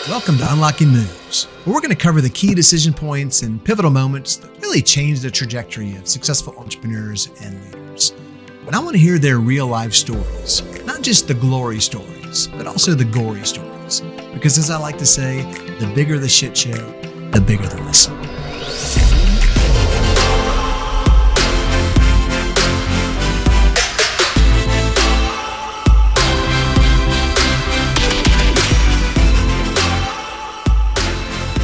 Welcome to Unlocking Moves, where we're going to cover the key decision points and pivotal moments that really change the trajectory of successful entrepreneurs and leaders. And I want to hear their real life stories, not just the glory stories, but also the gory stories. Because as I like to say, the bigger the shit show, the bigger the lesson.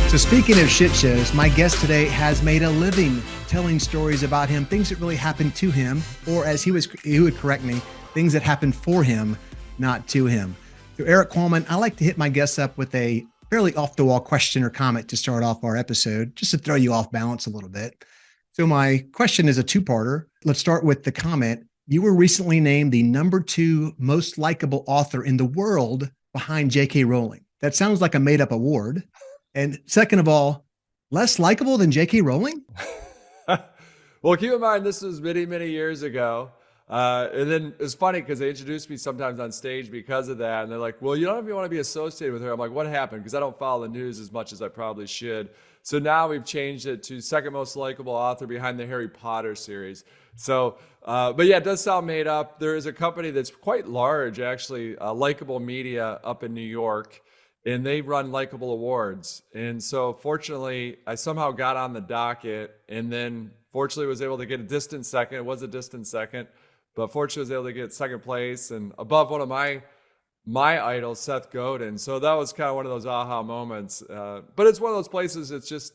So speaking of shit shows, my guest today has made a living telling stories about him, things that really happened to him, or as he would correct me, things that happened for him, not to him. So Erik Qualman, I like to hit my guests up with a fairly off-the-wall question or comment to start off our episode, just to throw you off balance a little bit. So my question is a two-parter. Let's start with the comment. You were recently named the #2 most likable author in the world behind J.K. Rowling. That sounds like a made-up award. And second of all, less likable than J.K. Rowling? Well, keep in mind, this was many, many years ago. And then it's funny because they introduced me sometimes on stage because of that. And they're like, well, you don't even want to be associated with her. I'm like, what happened? Because I don't follow the news as much as I probably should. So now we've changed it to second most likable author behind the Harry Potter series. So, but yeah, it does sound made up. There is a company that's quite large, actually, Likable Media up in New York. And they run Likable Awards. And so fortunately, I somehow got on the docket and then fortunately was able to get a distant second. It was a distant second, but fortunately was able to get second place and above one of my idols, Seth Godin. So that was kind of one of those aha moments. But it's one of those places, it's just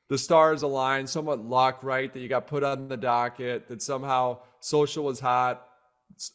the stars align, somewhat luck, right? That you got put on the docket, that somehow social was hot.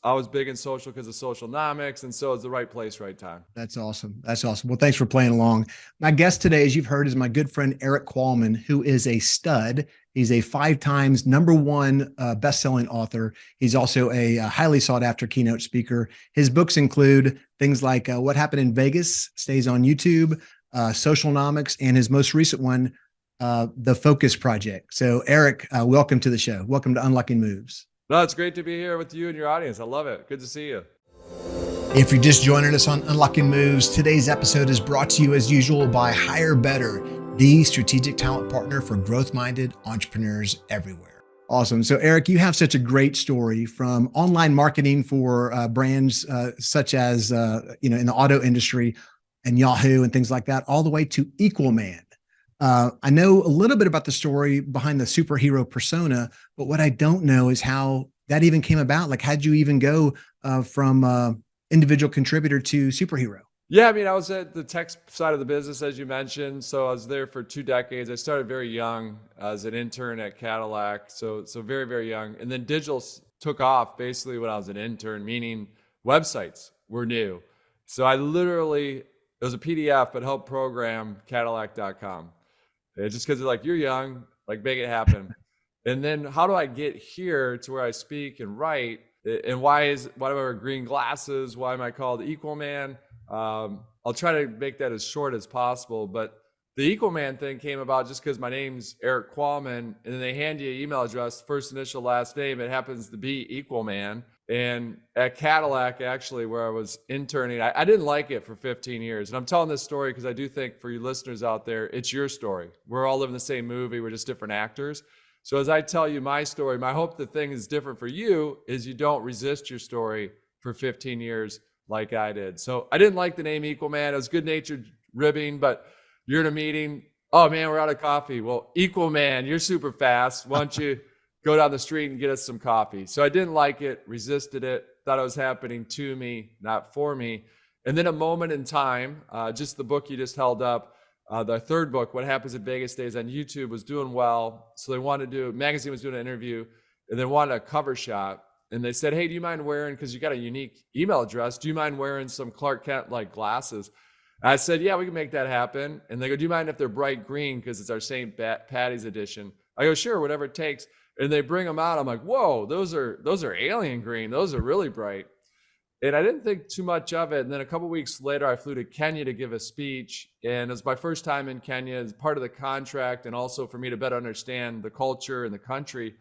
I was big in social because of socialnomics, and so it's the right place, right time. That's awesome. That's awesome. Well, thanks for playing along. My guest today, as you've heard, is my good friend, Erik Qualman, who is a stud. He's a 5 times #1 best-selling author. He's also a highly sought-after keynote speaker. His books include things like What Happened in Vegas, stays on YouTube, Socialnomics, and his most recent one, The Focus Project. So, Erik, welcome to the show. Welcome to Unlocking Moves. No, it's great to be here with you and your audience. I love it. Good to see you. If you're just joining us on Unlocking Moves, today's episode is brought to you as usual by HireBetter, the strategic talent partner for growth-minded entrepreneurs everywhere. Awesome. So Erik, you have such a great story from online marketing for brands such as, in the auto industry and Yahoo and things like that, all the way to Equalman. I know a little bit about the story behind the superhero persona, but what I don't know is how that even came about. Like, how'd you even go from individual contributor to superhero? Yeah, I mean, I was at the tech side of the business, as you mentioned. So I was there for 2 decades. I started very young as an intern at Cadillac. So very, very young. And then digital took off basically when I was an intern, meaning websites were new. So I literally, it was a PDF, but helped program Cadillac.com. It's just because they're like, you're young, like make it happen. And then how do I get here to where I speak and write? And why do I wear green glasses? Why am I called Equalman? I'll try to make that as short as possible. But the Equalman thing came about just because my name's Erik Qualman, and then they hand you an email address, first initial, last name. It happens to be Equalman. And at Cadillac, actually, where I was interning, I didn't like it for 15 years. And I'm telling this story because I do think for you listeners out there, it's your story. We're all living the same movie. We're just different actors. So as I tell you my story, my hope the thing is different for you is you don't resist your story for 15 years like I did. So I didn't like the name Equalman. It was good-natured ribbing, but you're in a meeting. Oh, man, we're out of coffee. Well, Equalman, you're super fast. Why don't you go down the street and get us some coffee? So I didn't like it, resisted it, thought it was happening to me, not for me. And then a moment in time, just the book you just held up, the third book, What Happens in Vegas Stays on YouTube, was doing well. So they wanted to do, magazine was doing an interview, and they wanted a cover shot. And they said, hey, do you mind wearing, because you got a unique email address, do you mind wearing some Clark Kent like glasses? I said, yeah, we can make that happen. And they go, do you mind if they're bright green because it's our St. Patty's edition? I go, sure, whatever it takes. And they bring them out. I'm like, whoa, those are alien green. Those are really bright. And I didn't think too much of it. And then a couple of weeks later, I flew to Kenya to give a speech. And it was my first time in Kenya as part of the contract, and also for me to better understand the culture and the country.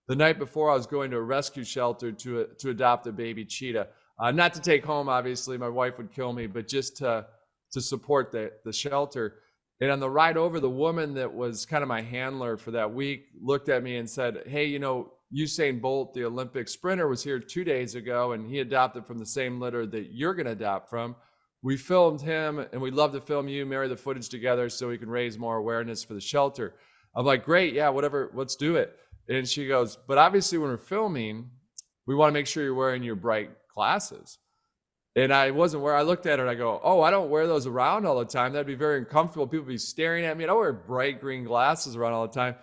The night before, I was going to a rescue shelter to adopt a baby cheetah. Not to take home, obviously, my wife would kill me, but just to to support the shelter. And on the ride over, the woman that was kind of my handler for that week looked at me and said, hey, Usain Bolt, the Olympic sprinter, was here 2 days ago, and he adopted from the same litter that you're going to adopt from. We filmed him, and we'd love to film you, marry the footage together so we can raise more awareness for the shelter. I'm like, great, yeah, whatever, let's do it. And she goes, but obviously when we're filming, we want to make sure you're wearing your bright glasses. And I wasn't I looked at her and I go, oh, I don't wear those around all the time. That'd be very uncomfortable. People be staring at me. I don't wear bright green glasses around all the time.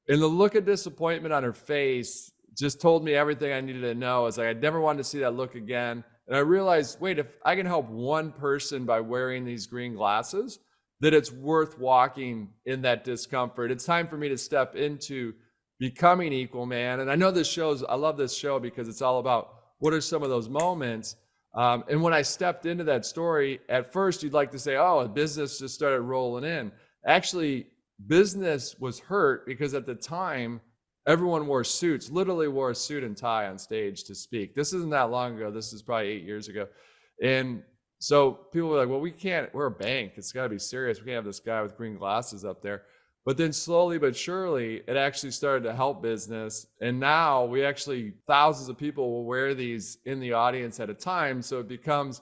And the look of disappointment on her face just told me everything I needed to know. It's like, I never wanted to see that look again. And I realized, wait, if I can help one person by wearing these green glasses, that it's worth walking in that discomfort. It's time for me to step into becoming Equalman. And I know I love this show because it's all about what are some of those moments. And when I stepped into that story, at first you'd like to say, oh, business just started rolling in. Actually, business was hurt because at the time, everyone wore suits, literally wore a suit and tie on stage to speak. This isn't that long ago. This is probably 8 years ago. And so people were like, well, we're a bank. It's got to be serious. We can't have this guy with green glasses up there. But then slowly but surely, it actually started to help business. And now thousands of people will wear these in the audience at a time. So it becomes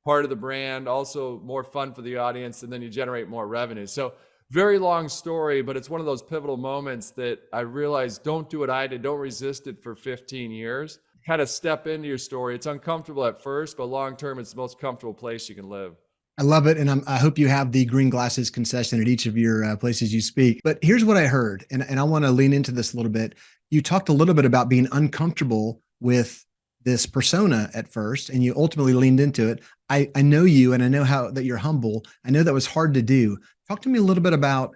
part of the brand, also more fun for the audience, and then you generate more revenue. So very long story, but it's one of those pivotal moments that I realized, don't do what I did. Don't resist it for 15 years. Kind of step into your story. It's uncomfortable at first, but long-term, it's the most comfortable place you can live. I love it. And I hope you have the green glasses concession at each of your places you speak. But here's what I heard, and I want to lean into this a little bit. You talked a little bit about being uncomfortable with this persona at first, and you ultimately leaned into it. I know you, and I know that you're humble. I know that was hard to do. Talk to me a little bit about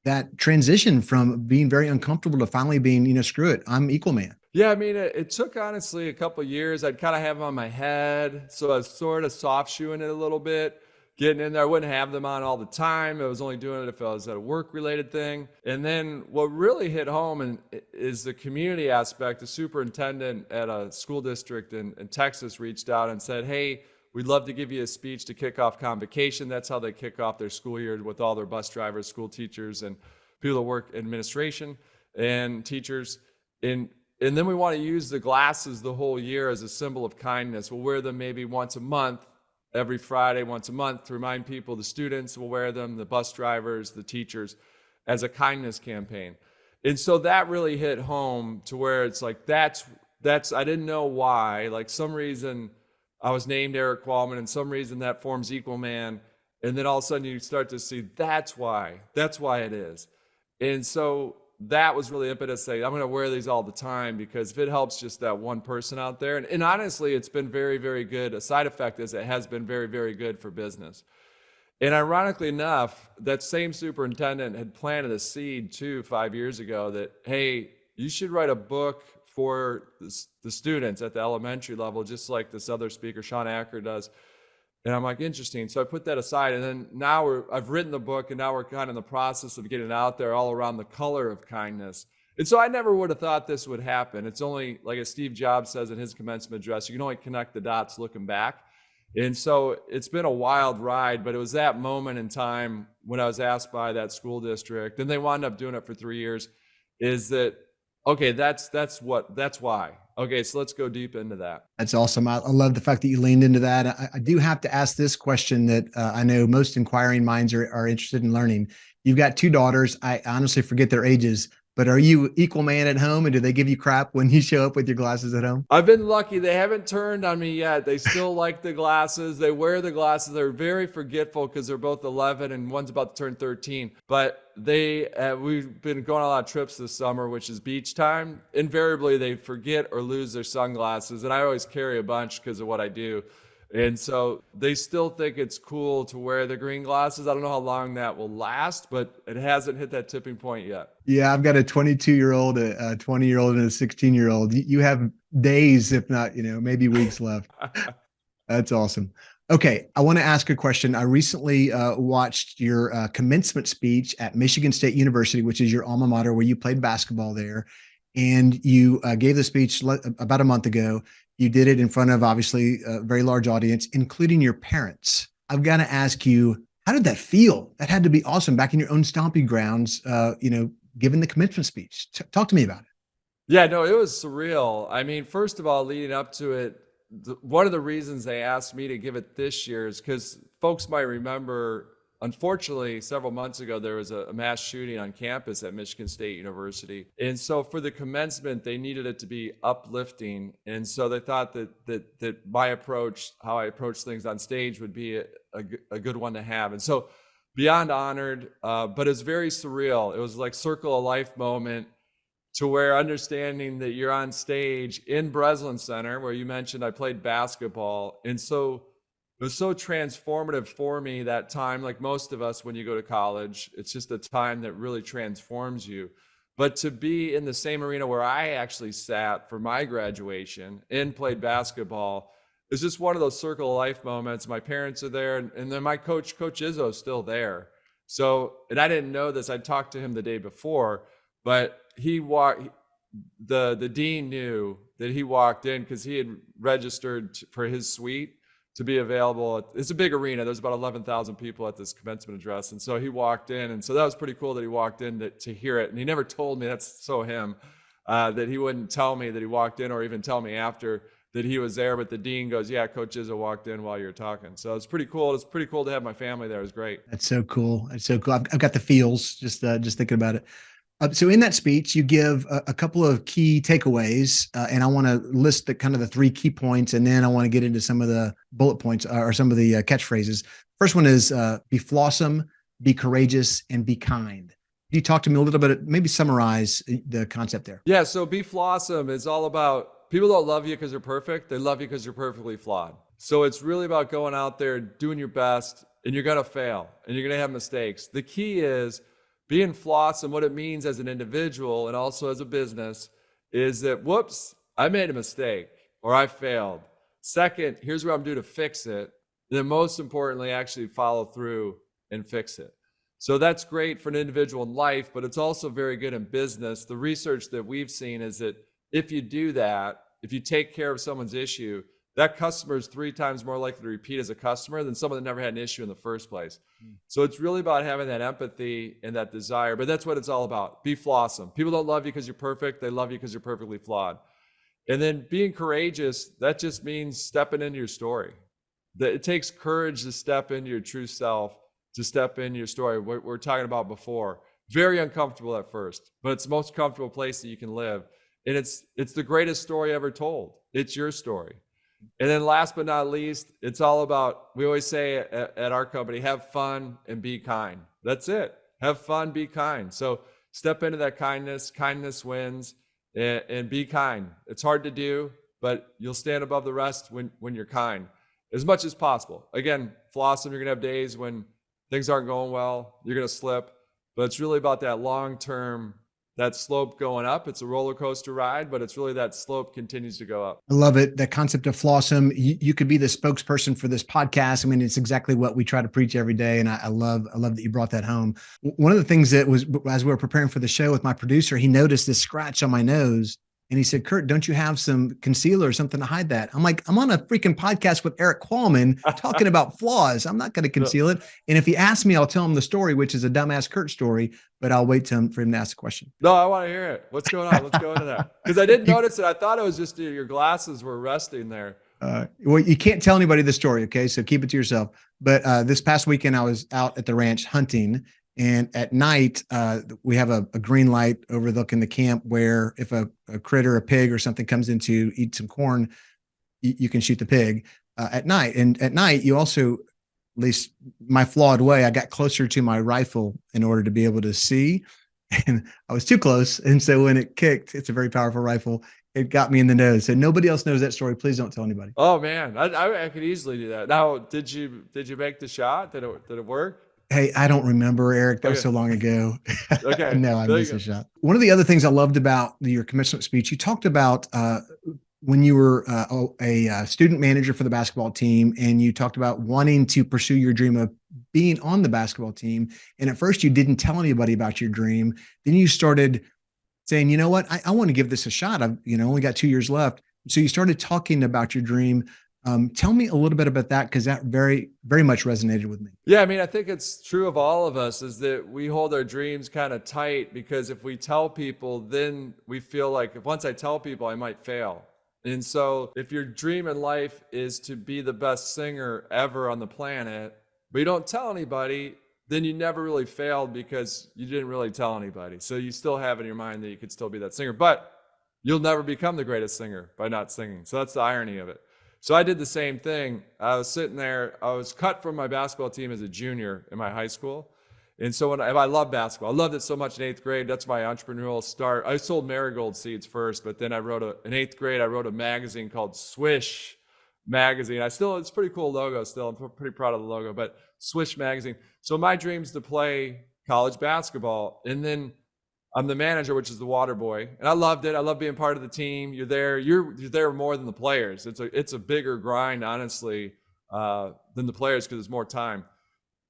that transition from being very uncomfortable to finally being, screw it, I'm Equalman. Yeah, I mean, it took honestly a couple of years. I'd kind of have them on my head, so I was sort of soft shoeing it a little bit. Getting in there, I wouldn't have them on all the time. I was only doing it if I was at a work-related thing. And then what really hit home is the community aspect. The superintendent at a school district in Texas reached out and said, hey, we'd love to give you a speech to kick off convocation. That's how they kick off their school year with all their bus drivers, school teachers, and people that work administration and teachers. And then we want to use the glasses the whole year as a symbol of kindness. We'll wear them maybe once a month. Every Friday, once a month, to remind people, the students will wear them, the bus drivers, the teachers, as a kindness campaign. And so that really hit home to where it's like, that's, I didn't know why, like some reason I was named Erik Qualman and some reason that forms Equalman. And then all of a sudden you start to see that's why it is. And so that was really impetus to say, I'm going to wear these all the time, because if it helps just that one person out there, and honestly, it's been very, very good. A side effect is it has been very, very good for business. And ironically enough, that same superintendent had planted a seed too 5 years ago that, hey, you should write a book for the students at the elementary level, just like this other speaker, Sean Acker, does. And I'm like, interesting. So I put that aside. And then now I've written the book, and now we're kind of in the process of getting it out there all around the color of kindness. And so I never would have thought this would happen. It's only, like as Steve Jobs says in his commencement address, you can only connect the dots looking back. And so it's been a wild ride, but it was that moment in time when I was asked by that school district, and they wound up doing it for 3 years, is that, okay, that's why. Okay, so let's go deep into that. That's awesome. I love the fact that you leaned into that. I do have to ask this question that I know most inquiring minds are interested in learning. You've got 2 daughters. I honestly forget their ages, but are you Equalman at home, and do they give you crap when you show up with your glasses at home? I've been lucky. They haven't turned on me yet. They still like the glasses. They wear the glasses. They're very forgetful because they're both 11 and one's about to turn 13. But we've been going on a lot of trips this summer, which is beach time. Invariably, they forget or lose their sunglasses. And I always carry a bunch because of what I do. And so they still think it's cool to wear the green glasses. I don't know how long that will last, but it hasn't hit that tipping point yet. Yeah, I've got a 22-year-old, a 20-year-old, and a 16-year-old. You have days, if not, maybe weeks left. That's awesome. Okay, I want to ask a question. I recently watched your commencement speech at Michigan State University, which is your alma mater, where you played basketball there. And you gave the speech about a month ago. You did it in front of, obviously, a very large audience, including your parents. I've got to ask you, how did that feel? That had to be awesome back in your own stomping grounds, giving the commencement speech. Talk to me about it. Yeah, no, it was surreal. I mean, first of all, leading up to it, one of the reasons they asked me to give it this year is because folks might remember, unfortunately, several months ago, there was a mass shooting on campus at Michigan State University. And so for the commencement, they needed it to be uplifting. And so they thought that my approach, how I approach things on stage, would be a good one to have. And so beyond honored, but it's very surreal. It was like circle of life moment, to where understanding that you're on stage in Breslin Center, where you mentioned I played basketball. And so it was so transformative for me that time. Like most of us, when you go to college, it's just a time that really transforms you. But to be in the same arena where I actually sat for my graduation and played basketball, it's just one of those circle of life moments. My parents are there, and then my Coach Izzo, is still there. So, and I didn't know this, I talked to him the day before, but the dean knew that he walked in because he had registered for his suite to be available. It's a big arena. There's about 11,000 people at this commencement address. And so he walked in. And so that was pretty cool that he walked in to hear it. And he never told me, that's so him, that he wouldn't tell me that he walked in or even tell me after that he was there. But the dean goes, yeah, Coach Izzo walked in while you were talking. So it's pretty cool. It's pretty cool to have my family there. It was great. That's so cool. It's so cool. I've got the feels just thinking about it. So in that speech, you give a couple of key takeaways, and I want to list the kind of the 3 key points, and then I want to get into some of the bullet points or some of the catchphrases. First one is be FLAWsome, be courageous, and be kind. Can you talk to me a little bit, maybe summarize the concept there? Yeah, so be FLAWsome is all about, people don't love you because you're perfect. They love you because you're perfectly flawed. So it's really about going out there, doing your best, and you're going to fail, and you're going to have mistakes. The key is being FLAWsome. What it means as an individual and also as a business is that, whoops, I made a mistake or I failed. Second, here's what I'm doing to fix it. And then most importantly, actually follow through and fix it. So that's great for an individual in life, but it's also very good in business. The research that we've seen is that if you do that, if you take care of someone's issue, that customer is 3 times more likely to repeat as a customer than someone that never had an issue in the first place. So it's really about having that empathy and that desire, but that's what it's all about. Be FLAWsome. People don't love you because you're perfect. They love you because you're perfectly flawed. And then being courageous, that just means stepping into your story. That it takes courage to step into your true self, to step into your story. What we're talking about before. Very uncomfortable at first, but it's the most comfortable place that you can live. And it's the greatest story ever told. It's your story. And then last but not least, it's all about, we always say at our company, have fun and be kind. That's it. Have fun, be kind. So step into that kindness. Kindness wins, and be kind. It's hard to do, but you'll stand above the rest when you're kind as much as possible. Again, FLAWsome, you're going to have days when things aren't going well. You're going to slip, but it's really about that long-term, that slope going up. It's a roller coaster ride, but it's really that slope continues to go up. I love it. The concept of FLAWsome. You could be the spokesperson for this podcast. I mean, it's exactly what we try to preach every day. And I love that you brought that home. One of the things that was, as we were preparing for the show with my producer, he noticed this scratch on my nose. And he said, Kurt, don't you have some concealer or something to hide that? I'm like, I'm on a freaking podcast with Erik Qualman talking about flaws. I'm not going to conceal it. And if he asks me, I'll tell him the story, which is a dumbass Kurt story, but I'll wait for him to ask a question. No, I want to hear it. What's going on? Let's go into that. Because I didn't notice it. I thought it was just your glasses were resting there. Well, you can't tell anybody the story. Okay. So keep it to yourself. But this past weekend, I was out at the ranch hunting. And at night, we have a green light overlooking the camp where if a critter, a pig or something comes in to eat some corn, you can shoot the pig at night. And at night, you also, at least my flawed way, I got closer to my rifle in order to be able to see. And I was too close. And so when it kicked, it's a very powerful rifle. It got me in the nose. So nobody else knows that story. Please don't tell anybody. Oh, man. I could easily do that. Now, did you make the shot? Did it work? Hey, I don't remember, Erik. That was so long ago. Okay. No, I missed a shot. One of the other things I loved about your commencement speech, you talked about when you were a student manager for the basketball team, and you talked about wanting to pursue your dream of being on the basketball team. And at first you didn't tell anybody about your dream. Then you started saying, you know what, I want to give this a shot. I've only got 2 years left. So you started talking about your dream Tell me a little bit about that, because that very, very much resonated with me. Yeah, I mean, I think it's true of all of us is that we hold our dreams kind of tight, because if we tell people, then we feel like if once I tell people, I might fail. And so if your dream in life is to be the best singer ever on the planet, but you don't tell anybody, then you never really failed because you didn't really tell anybody. So you still have in your mind that you could still be that singer, but you'll never become the greatest singer by not singing. So that's the irony of it. So I did the same thing. I was sitting there, I was cut from my basketball team as a junior in my high school. And so I love basketball. I loved it so much in 8th grade. That's my entrepreneurial start. I sold marigold seeds first, but then in 8th grade, I wrote a magazine called Swish Magazine. It's a pretty cool logo still. I'm pretty proud of the logo, but Swish Magazine. So my dream's to play college basketball. And then I'm the manager, which is the water boy. And I loved it. I love being part of the team. You're there more than the players. It's a bigger grind, honestly, than the players, because there's more time.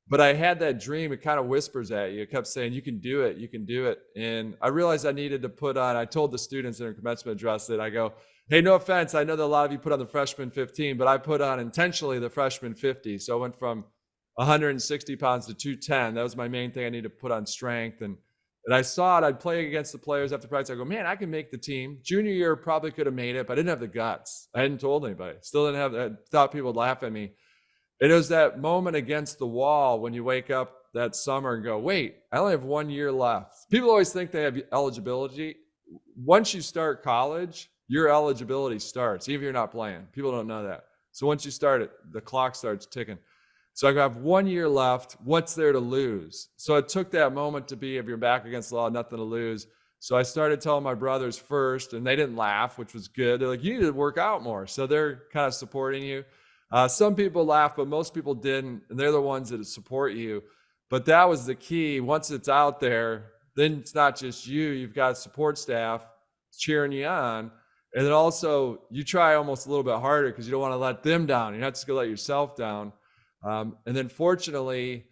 But I had that dream. It kind of whispers at you. It kept saying, you can do it. You can do it. And I realized I needed to I told the students in a commencement address that I go, hey, no offense. I know that a lot of you put on the freshman 15, but I put on intentionally the freshman 50. So I went from 160 pounds to 210. That was my main thing. I needed to put on strength. And I saw it. I'd play against the players after practice. I go, man, I can make the team. Junior year probably could have made it, but I didn't have the guts. I hadn't told anybody. Still didn't have. I thought people would laugh at me. It was that moment against the wall when you wake up that summer and go, wait, I only have 1 year left. People always think they have eligibility. Once you start college, your eligibility starts, even if you're not playing. People don't know that. So once you start it, the clock starts ticking. So I have 1 year left. What's there to lose? So it took that moment to be, if you're back against the law, nothing to lose. So I started telling my brothers first, and they didn't laugh, which was good. They're like, you need to work out more. So they're kind of supporting you. Some people laugh, but most people didn't. And they're the ones that support you. But that was the key. Once it's out there, then it's not just you. You've got a support staff cheering you on. And then also you try almost a little bit harder because you don't want to let them down. You're not just going to let yourself down. And then fortunately,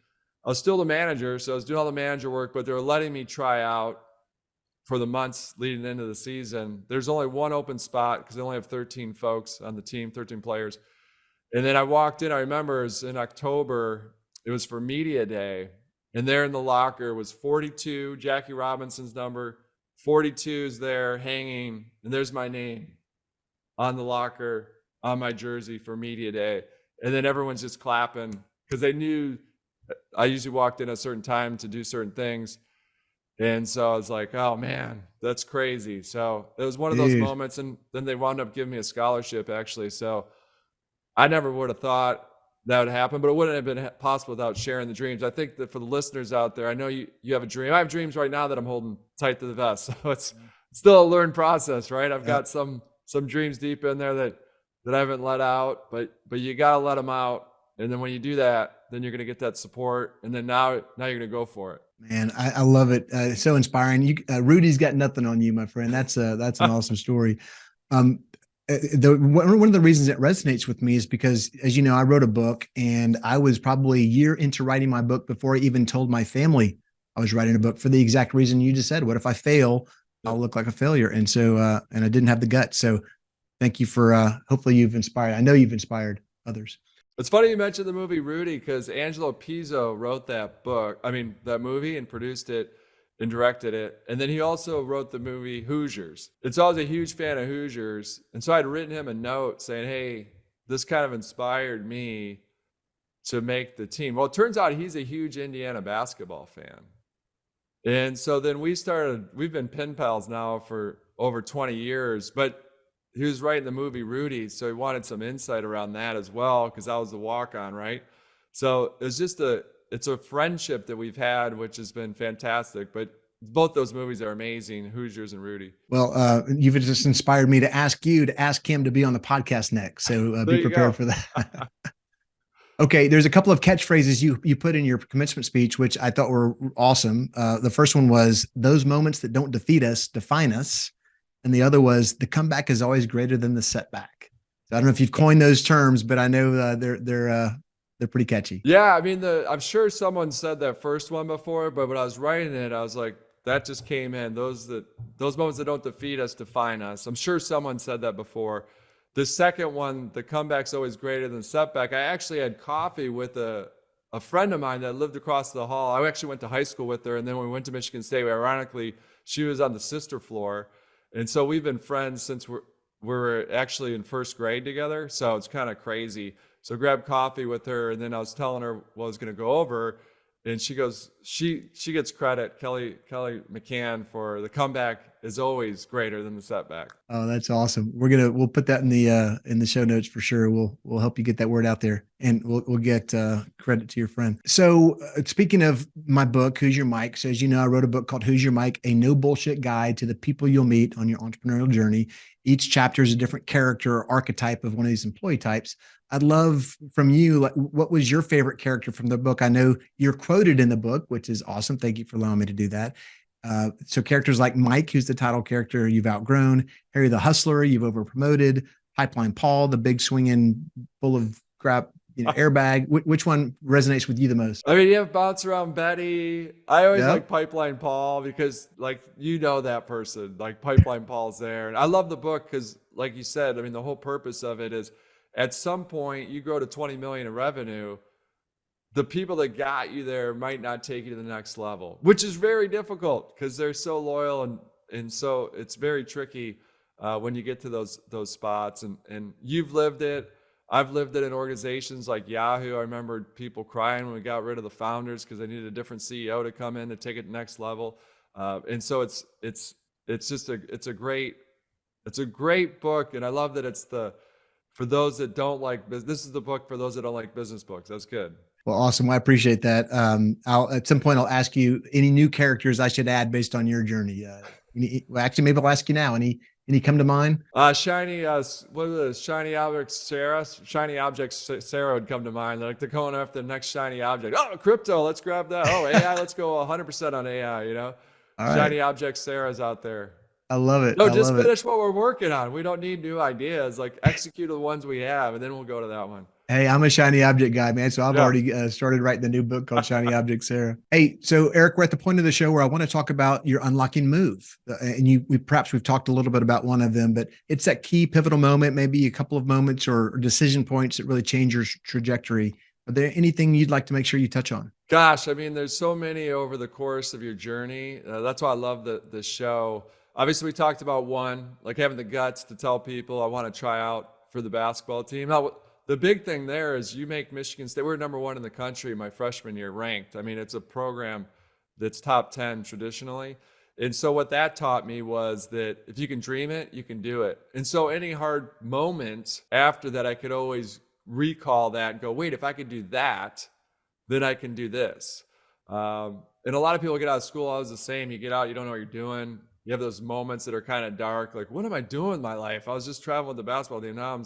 I was still the manager. So I was doing all the manager work, but they were letting me try out for the months leading into the season. There's only one open spot because they only have 13 folks on the team, 13 players. And then I walked in, I remember it was in October, it was for media day. And there in the locker was 42, Jackie Robinson's number, 42 is there hanging. And there's my name on the locker, on my jersey for media day. And then everyone's just clapping because they knew I usually walked in at a certain time to do certain things. And so I was like, oh man, that's crazy. So it was one of those moments. And then they wound up giving me a scholarship actually. So I never would have thought that would happen, but it wouldn't have been possible without sharing the dreams. I think that for the listeners out there, I know you have a dream. I have dreams right now that I'm holding tight to the vest. So it's still a learned process, right? I've got some dreams deep in there that I haven't let out, but you got to let them out. And then when you do that, then you're going to get that support. And then now you're going to go for it. Man, I love it. It's so inspiring. Rudy's got nothing on you, my friend. That's an awesome story. One of the reasons it resonates with me is because, as you know, I wrote a book, and I was probably a year into writing my book before I even told my family I was writing a book, for the exact reason you just said. What if I fail? I'll look like a failure. And so, and I didn't have the guts. So thank you for, hopefully I know you've inspired others. It's funny you mentioned the movie Rudy, because Angelo Pizzo wrote that movie and produced it and directed it. And then he also wrote the movie Hoosiers. And so I was a huge fan of Hoosiers. And so I'd written him a note saying, hey, this kind of inspired me to make the team. Well, it turns out he's a huge Indiana basketball fan. And so then we've been pen pals now for over 20 years, but he was writing the movie Rudy. So he wanted some insight around that as well, because I was the walk-on, right? So it was just it's a friendship that we've had, which has been fantastic. But both those movies are amazing, Hoosiers and Rudy. Well, you've just inspired me to ask him to be on the podcast next. So be prepared for that. Okay, there's a couple of catchphrases you put in your commencement speech, which I thought were awesome. The first one was, those moments that don't defeat us define us. And the other was, the comeback is always greater than the setback. So I don't know if you've coined those terms, but I know they're pretty catchy. Yeah, I mean, I'm sure someone said that first one before, but when I was writing it, I was like, that just came in. Those moments that don't defeat us define us. I'm sure someone said that before. the second one, the comeback's always greater than setback. I actually had coffee with a friend of mine that lived across the hall. I actually went to high school with her. And then when we went to Michigan State, ironically, she was on the sister floor. And so we've been friends since we're actually in first grade together. So it's kind of crazy. So grabbed coffee with her. And then I was telling her what I was going to go over. And she goes, she gets credit, Kelly McCann, for the comeback is always greater than the setback. Oh, that's awesome. We'll put that in the show notes for sure. We'll help you get that word out there, and we'll get credit to your friend. So speaking of my book, Who's Your Mike? So as you know, I wrote a book called Who's Your Mike? A no bullshit guide to the people you'll meet on your entrepreneurial journey. Each chapter is a different character or archetype of one of these employee types. I'd love from you, like, what was your favorite character from the book? I know you're quoted in the book, which is awesome. Thank you for allowing me to do that. So characters like Mike, who's the title character, you've outgrown. Harry the hustler, you've overpromoted. Pipeline Paul, the big swinging full of crap, airbag. Which one resonates with you the most? I mean, you have Bounce Around Betty. I always like Pipeline Paul because, like, that person, like Pipeline Paul's there. And I love the book because, like you said, I mean, the whole purpose of it is at some point you grow to 20 million in revenue. The people that got you there might not take you to the next level, which is very difficult because they're so loyal, and so it's very tricky when you get to those spots. And you've lived it. I've lived it in organizations like Yahoo. I remember people crying when we got rid of the founders because they needed a different CEO to come in to take it to the next level. And so it's a great book, and I love that it's for those that don't like business. This is the book for those that don't like business books. That's good. Well, awesome. Well, I appreciate that. At some point I'll ask you any new characters I should add based on your journey. Actually, maybe I'll ask you now. Any come to mind? Shiny object Sarah. Shiny object Sarah would come to mind. Like, they're going after the next shiny object. Oh, crypto, let's grab that. Oh, AI, let's go 100% on AI. All shiny right. Object Sarah's out there. I love it. No, just finish what we're working on. We don't need new ideas. Like, execute the ones we have, and then we'll go to that one. Hey, I'm a shiny object guy, man. So I've already started writing the new book called Shiny Object Sarah. Hey, so Erik, we're at the point of the show where I want to talk about your unlocking move. And we've talked a little bit about one of them, but it's that key pivotal moment, maybe a couple of moments or decision points that really change your trajectory. Are there anything you'd like to make sure you touch on? Gosh, I mean, there's so many over the course of your journey. That's why I love the show. Obviously, we talked about one, like having the guts to tell people I want to try out for the basketball team. Now, the big thing there is you make Michigan State. We're #1 in the country my freshman year, ranked. I mean, it's a program that's top 10 traditionally. And so what that taught me was that if you can dream it, you can do it. And so any hard moment after that, I could always recall that and go, wait, if I could do that, then I can do this. And a lot of people get out of school, I was the same. You get out, you don't know what you're doing. You have those moments that are kind of dark. Like, what am I doing with my life? I was just traveling with the basketball team. Now I'm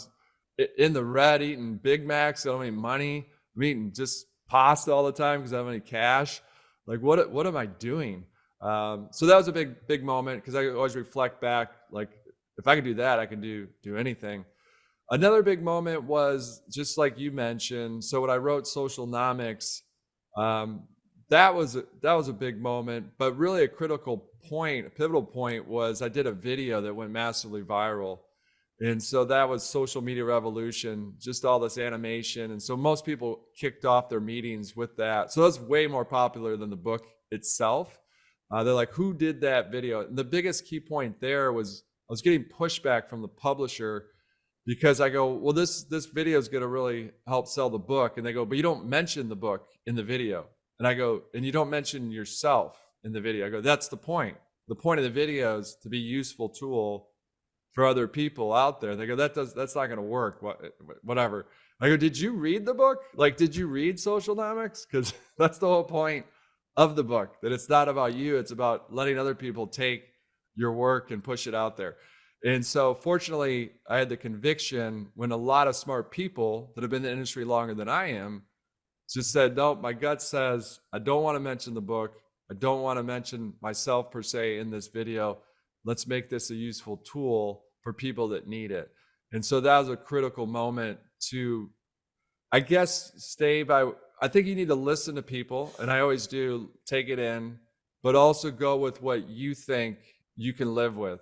in the red eating Big Macs. I don't have any money. I'm eating just pasta all the time because I don't have any cash. Like, what am I doing? So that was a big moment because I always reflect back, like, if I could do that, I can do anything. Another big moment was just like you mentioned. So when I wrote Socialnomics, that was a big moment, but really a critical point, a pivotal point was I did a video that went massively viral. And so that was social media revolution, just all this animation. And so most people kicked off their meetings with that. So that's way more popular than the book itself. They're like, who did that video? And the biggest key point there was I was getting pushback from the publisher because I go, well, this video is going to really help sell the book. And they go, but you don't mention the book in the video. And I go, and you don't mention yourself in the video. I go, that's the point. The point of the video is to be a useful tool for other people out there. They go, that's not going to work. Whatever. I go, did you read the book? Like, did you read Socialnomics? Because that's the whole point of the book, that it's not about you. It's about letting other people take your work and push it out there. And so fortunately, I had the conviction when a lot of smart people that have been in the industry longer than I am just said, no, my gut says, I don't want to mention the book. I don't want to mention myself per se in this video. Let's make this a useful tool for people that need it. And so that was a critical moment to, I guess, I think you need to listen to people, and I always do, take it in, but also go with what you think you can live with.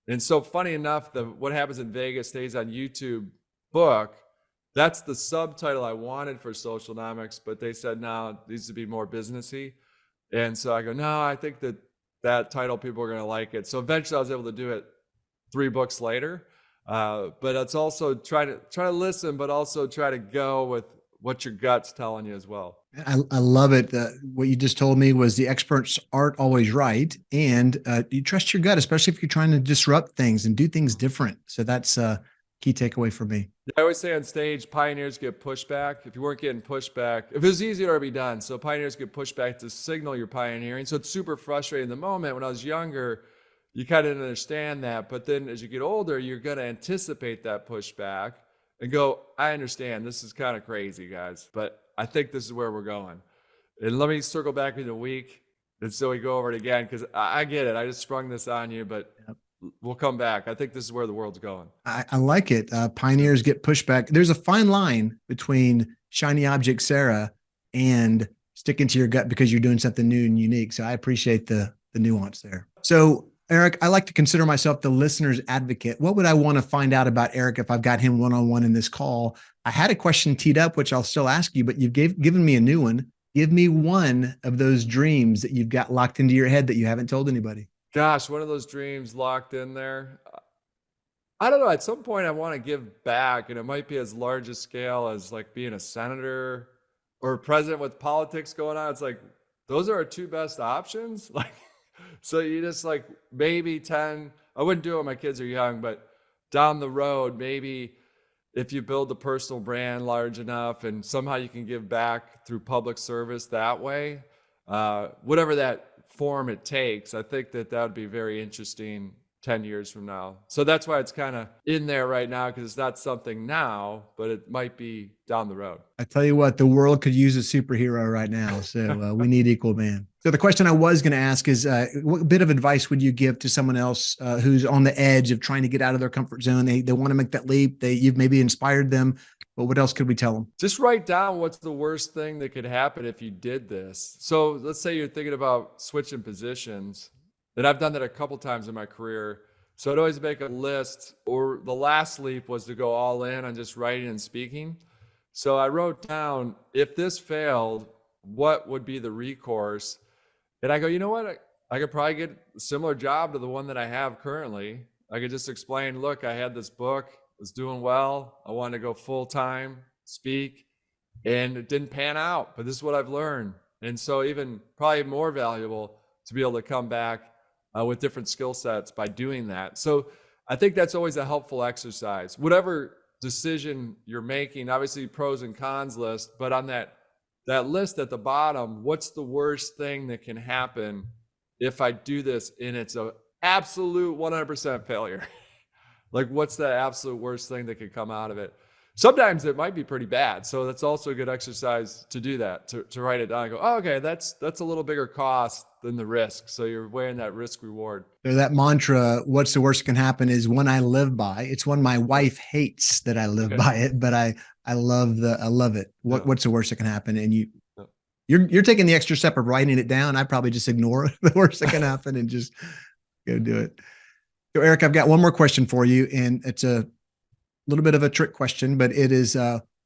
And so funny enough, What Happens in Vegas Stays on YouTube book, that's the subtitle I wanted for Socialnomics, but they said, no, it needs to be more businessy. And so I go, no, I think that title, people are going to like it. So eventually I was able to do it 3 books later. But it's also try to listen, but also try to go with what your gut's telling you as well. I love it. What you just told me was the experts aren't always right. And you trust your gut, especially if you're trying to disrupt things and do things different. So that's a key takeaway for me. I always say on stage, pioneers get pushback. If you weren't getting pushback, if it was easy, it would be done. So pioneers get pushback to signal you're pioneering. So it's super frustrating in the moment. When I was younger, you kind of didn't understand that. But then as you get older, you're going to anticipate that pushback and go, I understand. This is kind of crazy, guys, but I think this is where we're going. And let me circle back in a week. And so we go over it again, because I get it. I just sprung this on you, but we'll come back. I think this is where the world's going. I like it. Pioneers get pushback. There's a fine line between shiny object Sarah and sticking to your gut because you're doing something new and unique. So I appreciate the nuance there. So Erik, I like to consider myself the listener's advocate. What would I want to find out about Erik if I've got him one-on-one in this call? I had a question teed up, which I'll still ask you, but you've given me a new one. Give me one of those dreams that you've got locked into your head that you haven't told anybody. Gosh, one of those dreams locked in there. I don't know. At some point I want to give back, and it might be as large a scale as like being a senator or president. With politics going on, it's like, those are our 2 best options. Like, so you just like maybe 10, I wouldn't do it when my kids are young, but down the road, maybe if you build a personal brand large enough and somehow you can give back through public service that way, whatever that form it takes, I think that would be very interesting 10 years from now. So that's why it's kind of in there right now, because it's not something now, but it might be down the road. I tell you what, the world could use a superhero right now. So we need Equalman. So the question I was going to ask is, what bit of advice would you give to someone else who's on the edge of trying to get out of their comfort zone? They want to make that leap. You've maybe inspired them, but what else could we tell them? Just write down what's the worst thing that could happen if you did this. So let's say you're thinking about switching positions. And I've done that a couple times in my career. So I'd always make a list, or the last leap was to go all in on just writing and speaking. So I wrote down, if this failed, what would be the recourse? And I go, you know what? I could probably get a similar job to the one that I have currently. I could just explain, look, I had this book, was doing well. I wanted to go full time, speak, and it didn't pan out, but this is what I've learned. And so even probably more valuable to be able to come back with different skill sets by doing that. So I think that's always a helpful exercise. Whatever decision you're making, obviously pros and cons list, but on that list at the bottom, what's the worst thing that can happen if I do this and it's an absolute 100% failure? Like, what's the absolute worst thing that could come out of it? Sometimes it might be pretty bad. So that's also a good exercise to do that, to write it down and go, oh, okay, that's a little bigger cost than the risk. So you're weighing that risk reward. So that mantra, what's the worst that can happen, is one I live by. It's one my wife hates that I live by it, but I love it. What's the worst that can happen? And you're taking the extra step of writing it down. I probably just ignore the worst that can happen and just go do it. So Erik, I've got one more question for you, and it's a little bit of a trick question, but it is,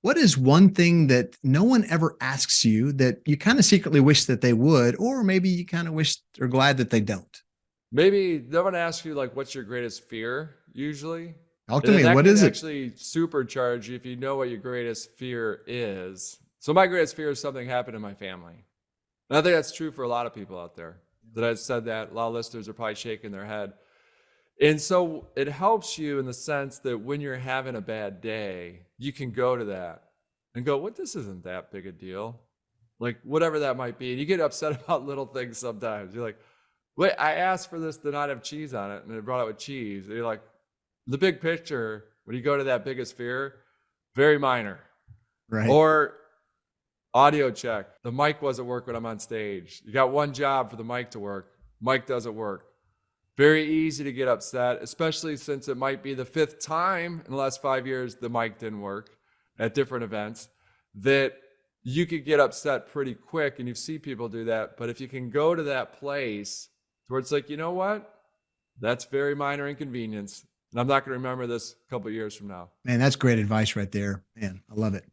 what is one thing that no one ever asks you that you kind of secretly wish that they would, or maybe you kind of wish or glad that they don't? Maybe no one asks you, like, what's your greatest fear usually? Talk to me. What is it? Actually supercharge you if you know what your greatest fear is. So my greatest fear is something happened in my family. And I think that's true for a lot of people out there that I said that. A lot of listeners are probably shaking their head. And so it helps you in the sense that when you're having a bad day, you can go to that and go, what, this isn't that big a deal. Like, whatever that might be. And you get upset about little things sometimes. You're like, wait, I asked for this to not have cheese on it, and it brought it with cheese. And you're like, the big picture, when you go to that biggest fear, very minor. Right. Or audio check. The mic wasn't work when I'm on stage. You got one job for the mic to work. Mic doesn't work. Very easy to get upset, especially since it might be the 5th time in the last 5 years the mic didn't work at different events, that you could get upset pretty quick, and you see people do that. But if you can go to that place where it's like, you know what? That's very minor inconvenience. And I'm not going to remember this a couple of years from now. Man, that's great advice right there. Man, I love it.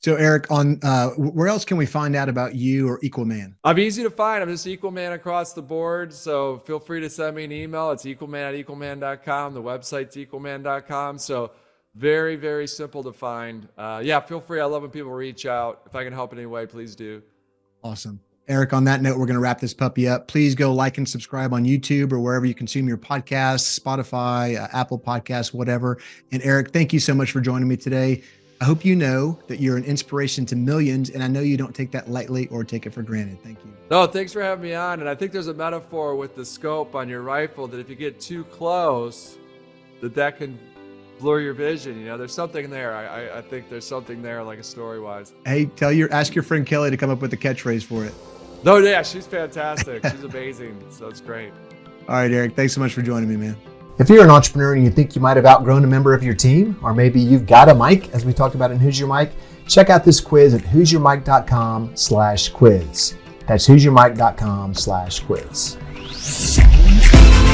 So Erik, on where else can we find out about you or Equalman? I'm easy to find. I'm just Equalman across the board. So feel free to send me an email. It's equalman@equalman.com. The website's equalman.com. So very, very simple to find. Yeah, feel free. I love when people reach out. If I can help in any way, please do. Awesome. Erik, on that note, we're going to wrap this puppy up. Please go like and subscribe on YouTube or wherever you consume your podcasts, Spotify, Apple Podcasts, whatever. And Erik, thank you so much for joining me today. I hope you know that you're an inspiration to millions, and I know you don't take that lightly or take it for granted. Thank you. No, thanks for having me on. And I think there's a metaphor with the scope on your rifle that if you get too close, that can blur your vision. You know, there's something there. I think there's something there, like a story-wise. Hey, ask your friend Kelly to come up with a catchphrase for it. No, yeah, she's fantastic. She's amazing. So it's great. All right, Erik, thanks so much for joining me, man. If you're an entrepreneur and you think you might have outgrown a member of your team, or maybe you've got a mic, as we talked about in Who's Your Mic, check out this quiz at who'syourmic.com/quiz. That's who'syourmic.com/quiz.